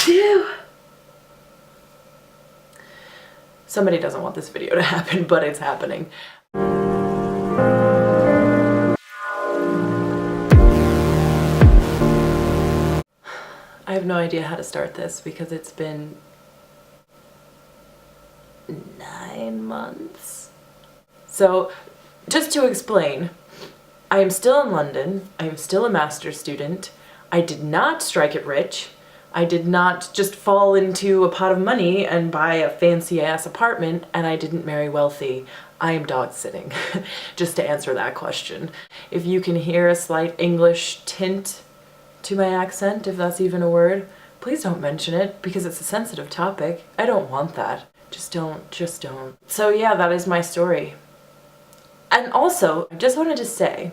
Phew. Somebody doesn't want this video to happen, but it's happening. I have no idea how to start this because it's been 9 months. So, just to explain, I am still in London. I am still a master's student. I did not strike it rich. I did not just fall into a pot of money and buy a fancy ass apartment, and I didn't marry wealthy. I am dog sitting, just to answer that question. If you can hear a slight English tint to my accent, if that's even a word, please don't mention it because it's a sensitive topic. I don't want that. Just don't. So yeah, that is my story. And also, I just wanted to say,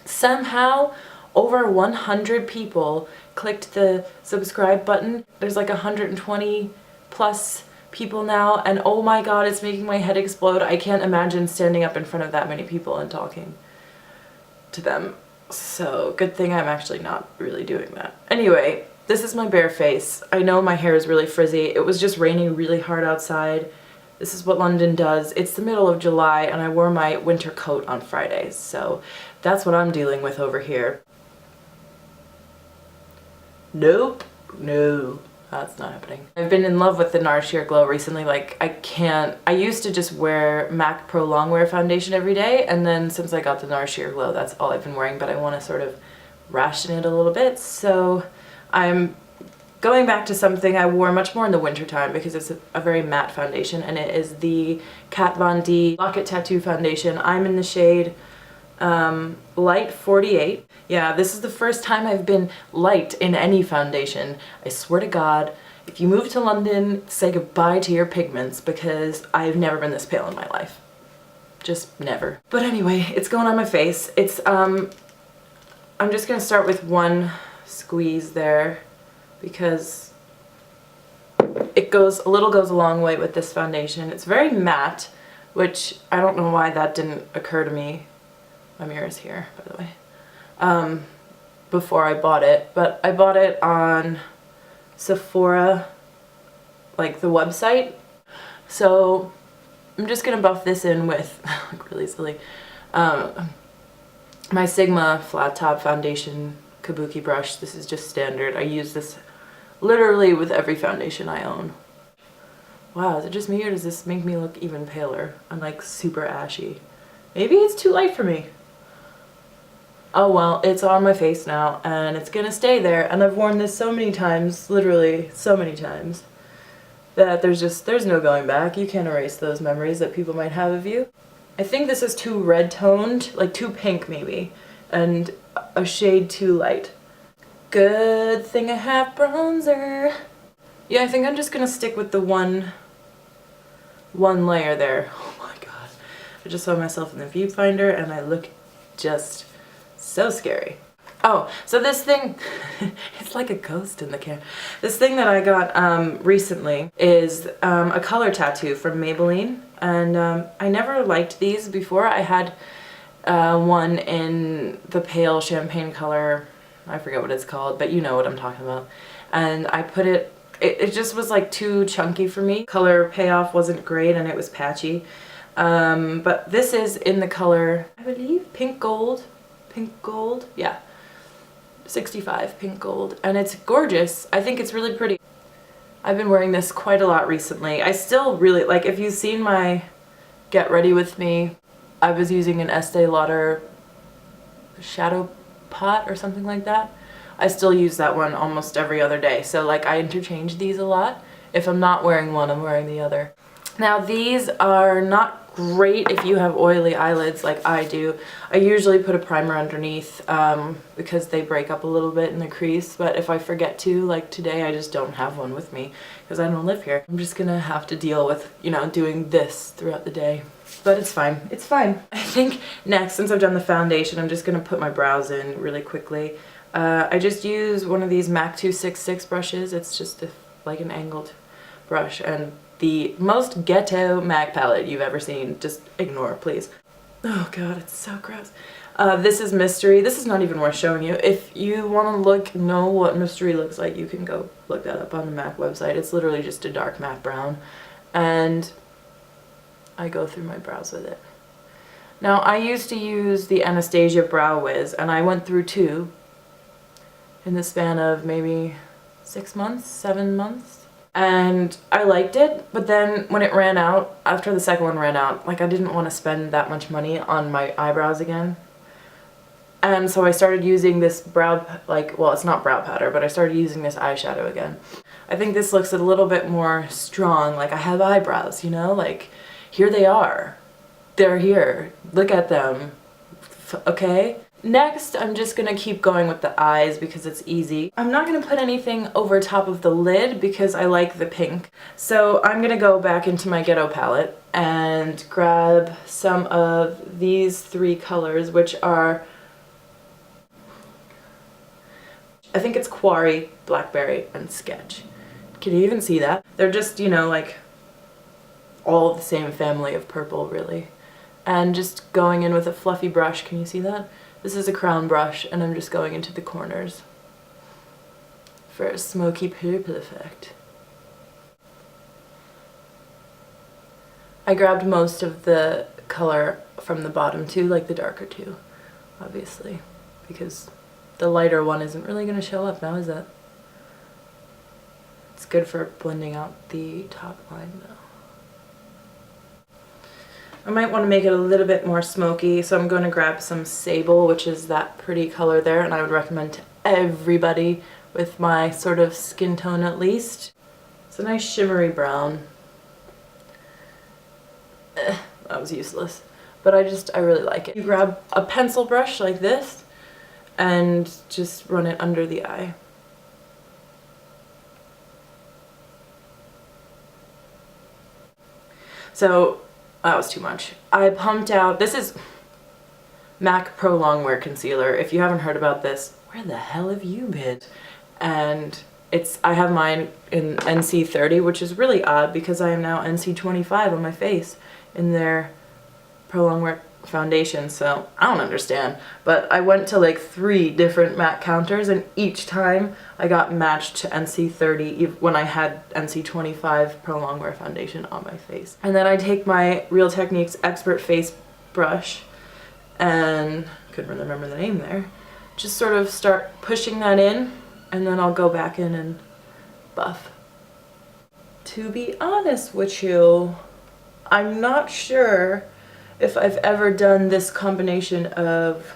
somehow over 100 people clicked the subscribe button. There's like 120 plus people now, and oh my god, it's making my head explode. I can't imagine standing up in front of that many people and talking to them. So, good thing I'm actually not really doing that. Anyway, this is my bare face. I know my hair is really frizzy. It was just raining really hard outside. This is what London does. It's the middle of July and I wore my winter coat on Friday, so that's what I'm dealing with over here. Nope. No. That's not happening. I've been in love with the NARS Sheer Glow recently. Like, I used to just wear MAC Pro Longwear foundation every day, and then since I got the NARS Sheer Glow, that's all I've been wearing, but I want to sort of ration it a little bit, so I'm going back to something I wore much more in the winter time because it's a very matte foundation, and it is the Kat Von D Locket Tattoo Foundation. I'm in the shade Light 48. Yeah, this is the first time I've been light in any foundation. I swear to God, if you move to London, say goodbye to your pigments because I've never been this pale in my life. Just never. But anyway, it's going on my face. It's, I'm just gonna start with one squeeze there because it goes a long way with this foundation. It's very matte, which I don't know why that didn't occur to me. My mirror's here, by the way. Before I bought it, but I bought it on Sephora, like the website. So I'm just gonna buff this in with, like really silly, my Sigma flat top foundation Kabuki brush. This is just standard. I use this literally with every foundation I own. Wow, is it just me or does this make me look even paler? I'm like super ashy. Maybe it's too light for me. Oh well, it's on my face now and it's gonna stay there, and I've worn this so many times, literally so many times, that there's no going back. You can't erase those memories that people might have of you. I think this is too red toned, like too pink maybe, and a shade too light. Good thing I have bronzer. Yeah, I think I'm just gonna stick with the one layer there. Oh my god. I just saw myself in the viewfinder and I look just so scary. Oh, so this thing, it's like a ghost in the camera. This thing that I got recently is a color tattoo from Maybelline, and I never liked these before. I had one in the pale champagne color, I forget what it's called, but you know what I'm talking about. And I put it just was like too chunky for me. Color payoff wasn't great and it was patchy. But this is in the color, I believe, pink gold, yeah. 65 pink gold, and it's gorgeous. I think it's really pretty. I've been wearing this quite a lot recently. I still really, like, if you've seen my Get Ready With Me, I was using an Estee Lauder shadow pot or something like that. I still use that one almost every other day, so like I interchange these a lot. If I'm not wearing one, I'm wearing the other. Now these are not great if you have oily eyelids like I do. I usually put a primer underneath because they break up a little bit in the crease, but if I forget to, like today, I just don't have one with me because I don't live here. I'm just gonna have to deal with, you know, doing this throughout the day. But it's fine. It's fine. I think next, since I've done the foundation, I'm just gonna put my brows in really quickly. I just use one of these MAC 266 brushes. It's just like an angled brush, and the most ghetto MAC palette you've ever seen. Just ignore, please. Oh god, it's so gross. This is Mystery. This is not even worth showing you. If you want to know what Mystery looks like, you can go look that up on the MAC website. It's literally just a dark matte brown. And I go through my brows with it. Now, I used to use the Anastasia Brow Wiz, and I went through 2 in the span of maybe 6 months, 7 months. And I liked it, but then when it ran out, after the second one ran out, like I didn't want to spend that much money on my eyebrows again. And so I started using this well, it's not brow powder, but I started using this eyeshadow again. I think this looks a little bit more strong, like I have eyebrows, you know, like here they are. They're here. Look at them. Okay? Next, I'm just gonna keep going with the eyes because it's easy. I'm not gonna put anything over top of the lid because I like the pink. So I'm gonna go back into my Ghetto palette and grab some of these 3 colors, which are, I think it's Quarry, Blackberry, and Sketch. Can you even see that? They're just, you know, like all the same family of purple, really. And just going in with a fluffy brush, can you see that? This is a crown brush, and I'm just going into the corners for a smoky purple effect. I grabbed most of the color from the bottom too, like the darker two, obviously, because the lighter one isn't really going to show up now, is it? It's good for blending out the top line though. I might want to make it a little bit more smoky, so I'm going to grab some Sable, which is that pretty color there, and I would recommend to everybody with my sort of skin tone at least. It's a nice shimmery brown. That was useless, but I really like it. You grab a pencil brush like this and just run it under the eye. So that was too much. I pumped out, this is MAC Pro Longwear Concealer. If you haven't heard about this, where the hell have you been? And I have mine in NC30, which is really odd because I am now NC25 on my face in their Pro Longwear foundation, so I don't understand. But I went to like 3 different MAC counters, and each time I got matched to NC30 when I had NC25 Pro Longwear foundation on my face. And then I take my Real Techniques Expert Face brush, and couldn't remember the name there, just sort of start pushing that in, and then I'll go back in and buff. To be honest with you, I'm not sure if I've ever done this combination of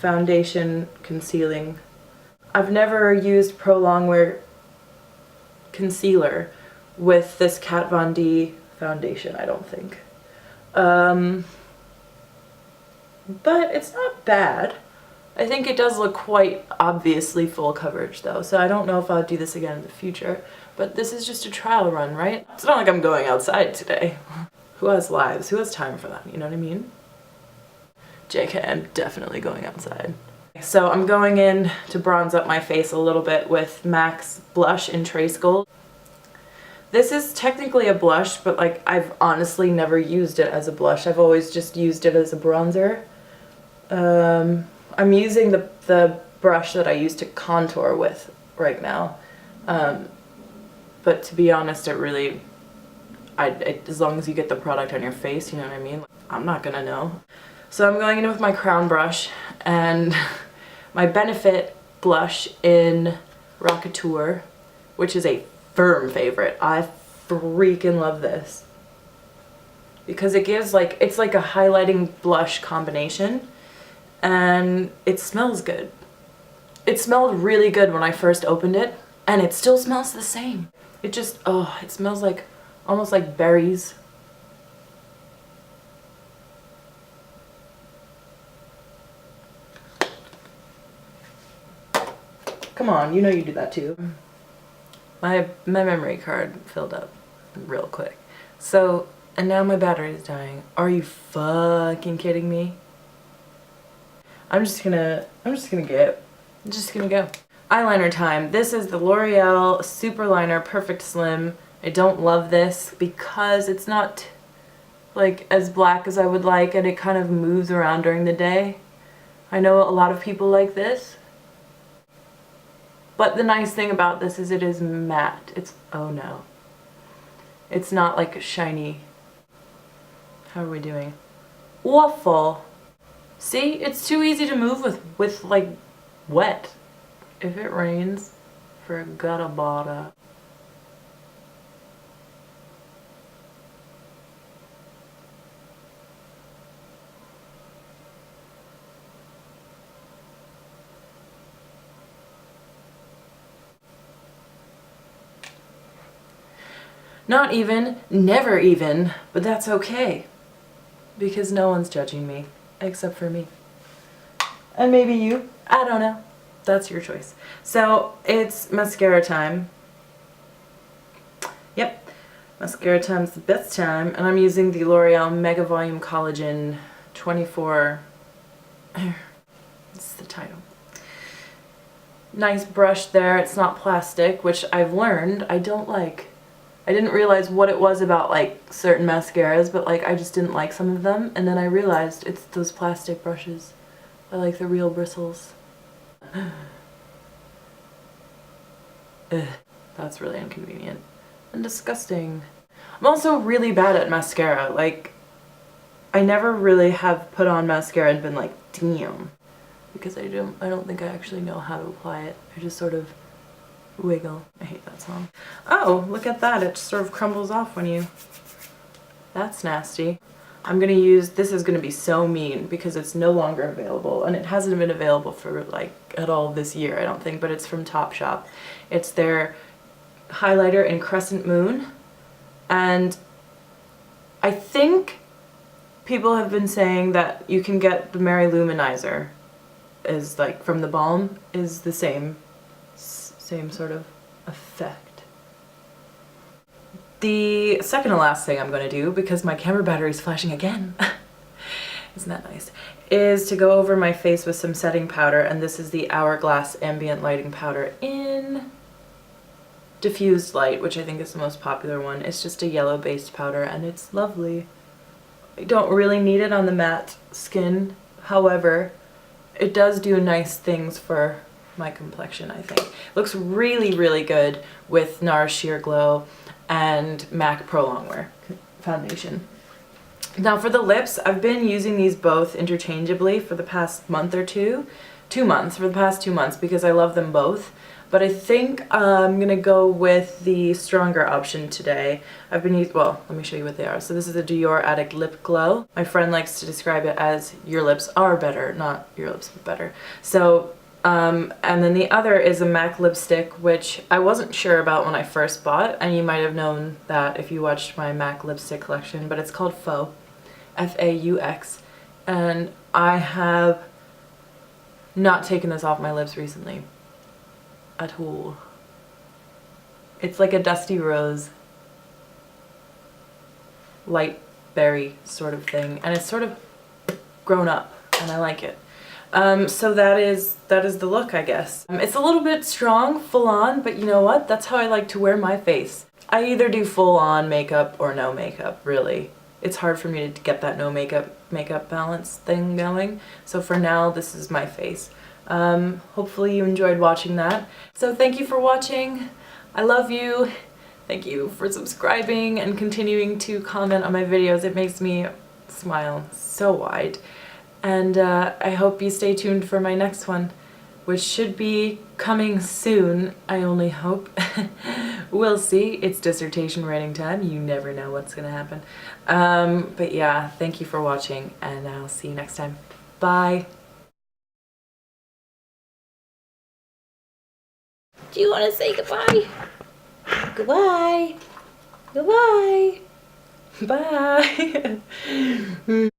foundation concealing. I've never used Pro Longwear concealer with this Kat Von D foundation, I don't think. But it's not bad. I think it does look quite obviously full coverage though, so I don't know if I'll do this again in the future. But this is just a trial run, right? It's not like I'm going outside today. Who has lives? Who has time for that? You know what I mean? JK, I'm definitely going outside. So I'm going in to bronze up my face a little bit with MAC's blush in Trace Gold. This is technically a blush, but like I've honestly never used it as a blush. I've always just used it as a bronzer. I'm using the brush that I used to contour with right now. But to be honest, it really, as long as you get the product on your face, you know what I mean? I'm not gonna know. So I'm going in with my crown brush and my Benefit blush in Rockateur, which is a firm favorite. I freaking love this. Because it gives like, it's like a highlighting blush combination, and it smells good. It smelled really good when I first opened it, and it still smells the same. It just, oh, it smells like, almost like berries. Come on, you know you do that too. My memory card filled up real quick. So, and now my battery is dying. Are you fucking kidding me? I'm just gonna go. Eyeliner time. This is the L'Oreal Superliner Perfect Slim. I don't love this because it's not like as black as I would like, and it kind of moves around during the day. I know a lot of people like this, but the nice thing about this is it is matte. It's, oh no. It's not like shiny. How are we doing? Waffle. See, it's too easy to move with like wet. If it rains, forget about it. Not even, never even, but that's okay. Because no one's judging me, except for me. And maybe you, I don't know. That's your choice. So, it's mascara time. Yep, mascara time's the best time. And I'm using the L'Oreal Mega Volume Collagen 24. It's the title. Nice brush there, it's not plastic, which I've learned I don't like. I didn't realize what it was about like certain mascaras, but like I just didn't like some of them, and then I realized it's those plastic brushes. I like the real bristles. Ugh, that's really inconvenient and disgusting. I'm also really bad at mascara. Like, I never really have put on mascara and been like, damn. Because I don't think I actually know how to apply it. I just sort of wiggle. I hate that song. Oh, look at that. It sort of crumbles off when you... That's nasty. I'm gonna use... This is gonna be so mean because it's no longer available, and it hasn't been available for like at all this year, I don't think, but it's from TopShop. It's their highlighter in Crescent Moon, and I think people have been saying that you can get the Mary Luminizer is like from the balm is the same sort of effect. The second to last thing I'm going to do, because my camera battery is flashing again, isn't that nice, is to go over my face with some setting powder, and this is the Hourglass Ambient Lighting Powder in Diffused Light, which I think is the most popular one. It's just a yellow based powder and it's lovely. I don't really need it on the matte skin, however, it does do nice things for my complexion, I think. Looks really, really good with NARS Sheer Glow and MAC Pro Longwear foundation. Now for the lips, I've been using these both interchangeably for the past month or two. 2 months, for the past 2 months, because I love them both. But I think I'm gonna go with the stronger option today. I've been using, well, let me show you what they are. So this is a Dior Addict Lip Glow. My friend likes to describe it as your lips are better, not your lips but better. So, and then the other is a MAC lipstick, which I wasn't sure about when I first bought, and you might have known that if you watched my MAC lipstick collection, but it's called Faux, F-A-U-X, and I have not taken this off my lips recently at all. It's like a dusty rose, light berry sort of thing, and it's sort of grown up, and I like it. So that is the look, I guess. It's a little bit strong, full on, but you know what? That's how I like to wear my face. I either do full on makeup or no makeup, really. It's hard for me to get that no makeup balance thing going. So for now, this is my face. Hopefully you enjoyed watching that. So thank you for watching. I love you. Thank you for subscribing and continuing to comment on my videos. It makes me smile so wide. And I hope you stay tuned for my next one, which should be coming soon, I only hope. We'll see. It's dissertation writing time. You never know what's gonna happen. But yeah, thank you for watching, and I'll see you next time. Bye. Do you want to say goodbye? Goodbye. Goodbye. Bye.